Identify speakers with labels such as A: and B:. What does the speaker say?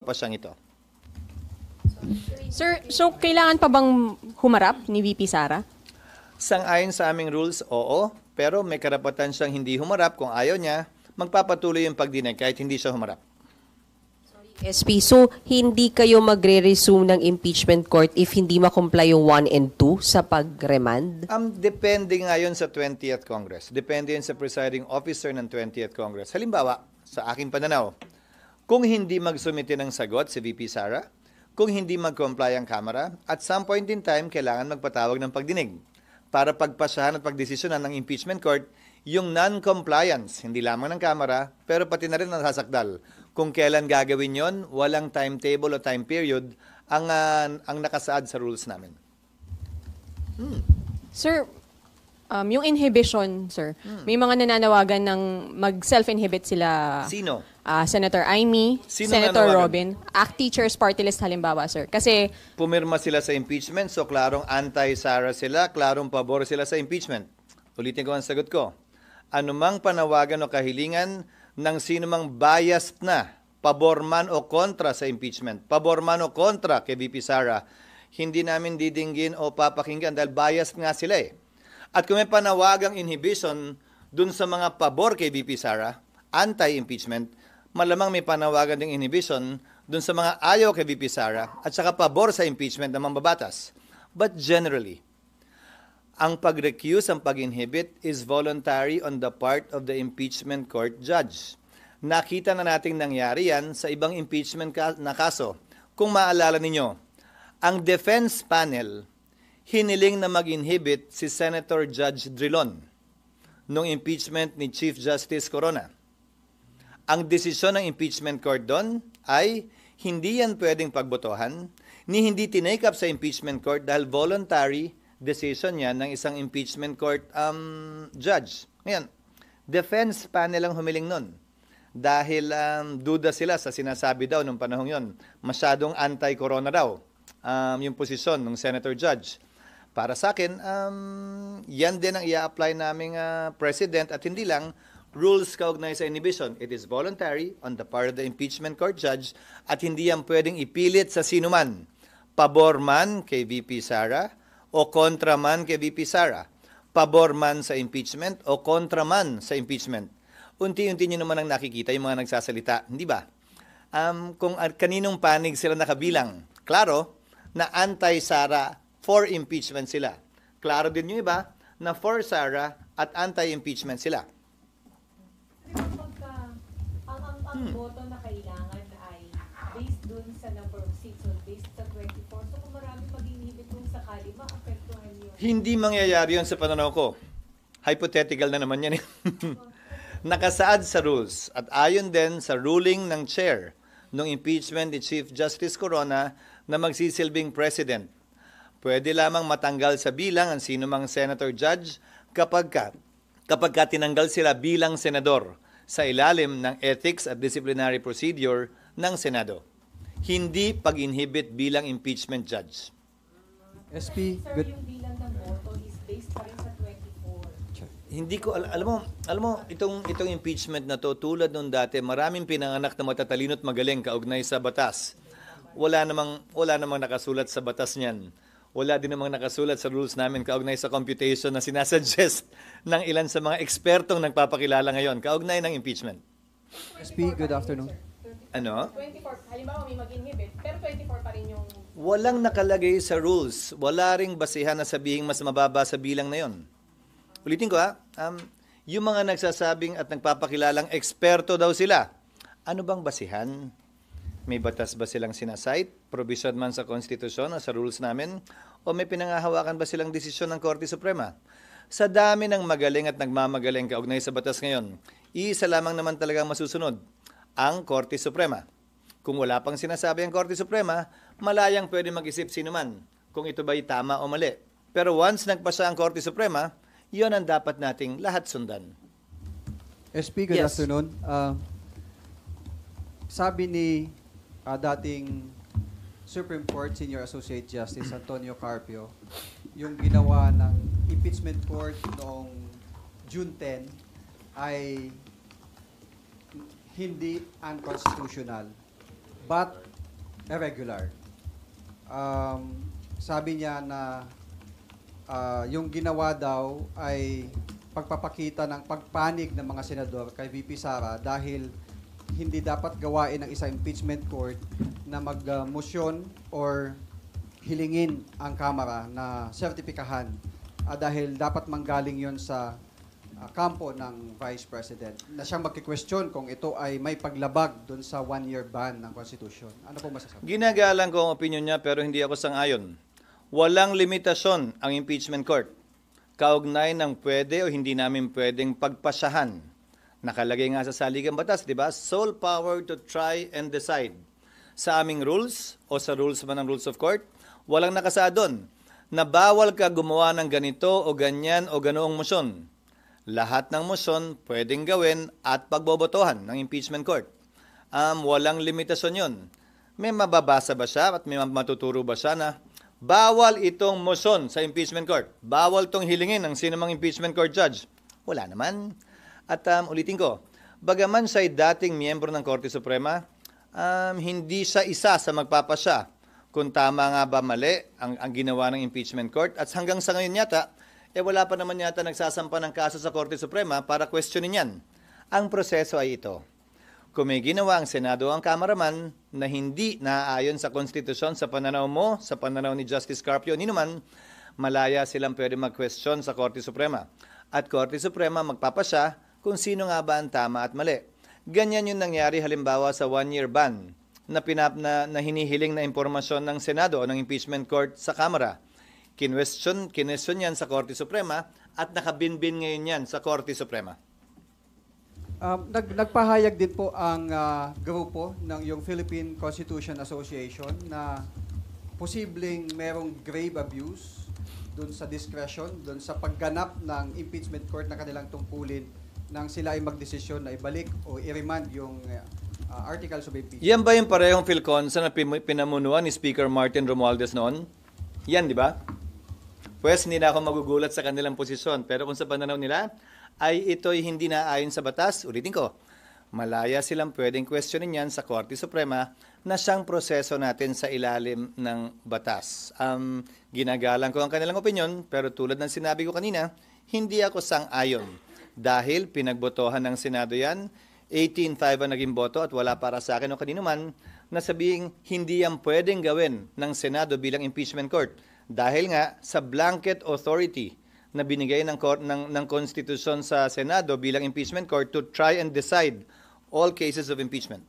A: pa siyang ito.
B: Sir, so kailangan pa bang humarap ni VP Sara?
A: Sang-ayon sa aming rules, oo. Pero may karapatan siyang hindi humarap. Kung ayaw niya, magpapatuloy yung pagdinay kahit hindi siya humarap.
C: SP, so hindi kayo magre-resume ng impeachment court if hindi ma-comply yung 1 and 2 sa pag-remand?
A: Depende ngayon sa 20th Congress. Depende yun sa presiding officer ng 20th Congress. Halimbawa, sa aking pananaw, kung hindi magsumite ng sagot si VP Sara, kung hindi mag-comply ang Kamara, at some point in time, kailangan magpatawag ng pagdinig para pagpasahan at pagdesisyonan ng impeachment court yung non-compliance, hindi lamang ng Kamara, pero pati na rin ang sasakdal. Kung kailan gagawin yon, walang timetable o time period ang nakasaad sa rules namin.
B: Sir, yung inhibition, sir, may mga nananawagan ng mag-self-inhibit sila.
A: Sino?
B: Senator Amy,
A: Sino
B: Senator
A: nananawagan?
B: Robin, ACT Teachers Party List halimbawa, sir. Kasi
A: Pumirma sila sa impeachment, so klarong anti-Sara sila, klarong pabor sila sa impeachment. Ulitin ko ang sagot ko. Anumang panawagan o kahilingan ng sinumang biased na, pabor man o kontra sa impeachment, pabor man o kontra kay VP Sara, hindi namin didinggin o papakinggan dahil biased nga sila eh. At kung may panawagang inhibition dun sa mga pabor kay VP Sara, anti-impeachment, malamang may panawagan ding inhibition dun sa mga ayaw kay VP Sara at saka pabor sa impeachment ng mambabatas. But generally, ang pag-recuse, ang pag-inhibit is voluntary on the part of the impeachment court judge. Nakita na nating nangyari yan sa ibang impeachment na kaso. Kung maalala ninyo, ang defense panel hiniling na mag-inhibit si Senator Judge Drilon nung impeachment ni Chief Justice Corona. Ang desisyon ng impeachment court doon ay hindi yan pwedeng pagbotohan, ni hindi tinake up sa impeachment court dahil voluntary decision yan ng isang impeachment court judge. Ngayon, defense panel ang humiling nun. Dahil duda sila sa sinasabi daw nung panahon yon. Masyadong anti-corona daw yung posisyon ng senator judge. Para sa akin, yan din ang i-apply naming president at hindi lang rules kaugnay sa inhibition. It is voluntary on the part of the impeachment court judge at hindi yan pwedeng ipilit sa sino man. Pabor man kay VP Sara o kontra man kay VP Sara. Pabor man sa impeachment o kontra man sa impeachment. Unti-unti nyo naman ang nakikita yung mga nagsasalita, hindi ba? Kung kaninong panig sila nakabilang, klaro na anti-Sara, for impeachment sila. Klaro din yung iba na for Sara at anti-impeachment sila.
D: Ang boto na kailangan ay based dun sa number of seats or based sa 24. So kung marami mag-inhibit kung sakali, maapektuhan yun.
A: Hindi mangyayari yun sa pananaw ko. Hypothetical na naman yan. Nakasaad sa rules at ayon din sa ruling ng chair ng impeachment ni Chief Justice Corona na magsisilbing president. Pwede lamang matanggal sa bilang ang sinumang senator judge kapag tinanggal sila bilang senador sa ilalim ng ethics at disciplinary procedure ng Senado. Hindi pag-inhibit bilang impeachment judge.
E: SP,
D: Sir,
E: good.
D: yung bilang ng boto is based pa rin sa 24.
A: Hindi ko alam mo itong impeachment na to tulad nung dati, maraming pinanganak na matatalino at magaling kaugnay sa batas. Wala namang nakasulat sa batas niyan. Wala din namang nakasulat sa rules namin kaugnay sa computation na sinasuggest ng ilan sa mga ekspertong nagpapakilala ngayon kaugnay ng impeachment.
E: SP, good afternoon.
A: Ano?
D: 24, halimbawa may mag-inhibit, pero 24 pa rin yung...
A: Walang nakalagay sa rules. Wala ring basihan na sabihing mas mababa sa bilang na yon. Ulitin ko yung mga nagsasabing at nagpapakilalang eksperto daw sila. Ano bang basihan? May batas ba silang sinasite? Provision man sa konstitusyon o sa rules namin? O may pinangahawakan ba silang desisyon ng Korte Suprema? Sa dami ng magaling at nagmamagaling kaugnay sa batas ngayon, iisa lamang naman talaga masusunod, ang Korte Suprema. Kung wala pang sinasabi ang Korte Suprema, malayang pwede mag-isip sino man kung ito ba'y tama o mali. Pero once nagpasa ang Korte Suprema, yon ang dapat nating lahat sundan.
E: SP, good
A: Yes.
E: afternoon. Sabi ni dating Supreme Court Senior Associate Justice Antonio Carpio, yung ginawa ng impeachment court noong June 10 ay hindi unconstitutional. But irregular. Sabi niya na yung ginawa daw ay pagpapakita ng pagpanig ng mga senador kay VP Sara dahil hindi dapat gawain ng isang impeachment court na mag-motion or hilingin ang Kamara na sertipikahan dahil dapat manggaling yon sa kampo ng Vice President na siyang magki-question kung ito ay may paglabag doon sa 1-year ban ng Constitution. Ano po masasabi?
A: Ginagalang ko ang opinion niya pero hindi ako sang-ayon. Walang limitasyon ang impeachment court. Kaugnay ng pwede o hindi namin pwedeng pagpasyahan. Nakalagay nga sa saligang batas, di ba? Sole power to try and decide. Sa aming rules o sa rules man ng rules of court, walang nakasaad doon na bawal ka gumawa ng ganito o ganyan o ganoong motion. Lahat ng motion pwedeng gawin at pagbobotohan ng impeachment court. Walang limitasyon yun. May mababasa ba siya at may matuturo ba siya na bawal itong motion sa impeachment court? Bawal itong hilingin ng sinumang impeachment court judge? Wala naman. At ulitin ko, bagaman siya'y dating miyembro ng Korte Suprema, hindi siya isa sa magpapasya kung tama nga ba mali ang ginawa ng impeachment court. At hanggang sa ngayon yata, wala pa naman yata nagsasampa ng kaso sa Korte Suprema para questionin yan. Ang proseso ay ito. Kung may ginawa ang Senado o ang Kamaraman na hindi naaayon sa konstitusyon sa pananaw mo, sa pananaw ni Justice Carpio, ninuman, malaya silang pwede mag-question sa Korte Suprema. At Korte Suprema magpapasya kung sino nga ba ang tama at mali. Ganyan yung nangyari halimbawa sa 1-year ban na hinihiling na impormasyon ng Senado o ng impeachment court sa Kamara. Kinwestiyon yan sa Korte Suprema at nakabinbin ngayon yan sa Korte Suprema.
E: Nagpahayag din po ang grupo ng yung Philippine Constitution Association na posibleng merong grave abuse doon sa discretion, doon sa pagganap ng impeachment court na kanilang tungkulin nang sila ay magdesisyon na ibalik o i-remand yung articles of impeachment.
A: Yan ba yung parehong PhilConsa na pinamunuan ni Speaker Martin Romualdez noon? Yan, di ba? Pues, hindi na ako magugulat sa kanilang posisyon. Pero kung sa pananaw nila, ay ito'y hindi na ayon sa batas, ulitin ko, malaya silang pwedeng questionin yan sa Korte Suprema na siyang proseso natin sa ilalim ng batas. Ginagalang ko ang kanilang opinyon, pero tulad ng sinabi ko kanina, hindi ako sang-ayon. Dahil pinagbotohan ng Senado yan, 18-5 ang naging boto at wala para sa akin o kanino man na sabihing hindi yan pwedeng gawin ng Senado bilang impeachment court. Dahil nga sa blanket authority na binigay ng konstitusyon sa Senado bilang impeachment court to try and decide all cases of impeachment.